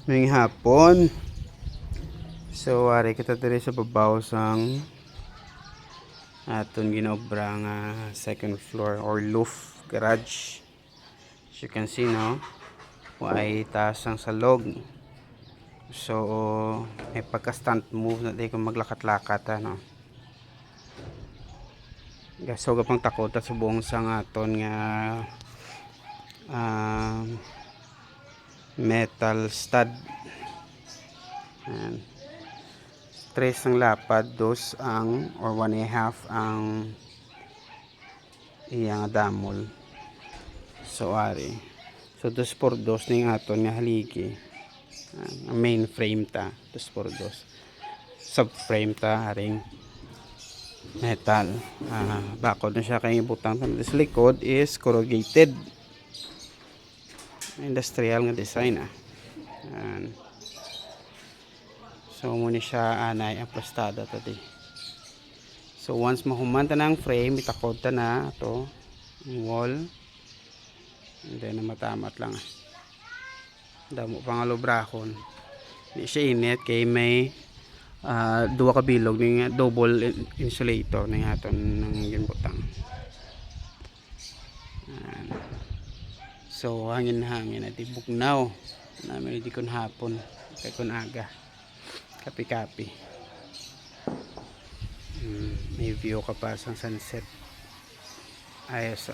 Ngayong hapon. So, wari kita diri sa babaw sang aton ginobra nga second floor or roof garage. As you can see, no? Ay taas ang salog. So, may pagka-stunt move na di ko maglakat-lakat, ano? Gaso ka pang takot at subong sang aton nga metal stud. Ayan. 3 ang lapad, 2 ang or 1.5 ang iyang damol. So ari. So 2x2 ning aton nga haligi. Ang main frame ta, 2x2. Subframe ta haring metal. Bakod na siya kay butang sa likod is corrugated. Industrial nga design. Ayan. So muna siya anay ang plastada tadi. So once mahumanta na ang frame, itakod ta na ito ang wall. And then matamat lang. Damo pang alubrakon. Di siya init kay may duwa ka bilog ng double insulator na aton ng ginbutang. So hangin-hangin at ibugnaw namin di kon hapon kay kon aga. Kapi-kapi. May view ka pa sa sunset. Ayos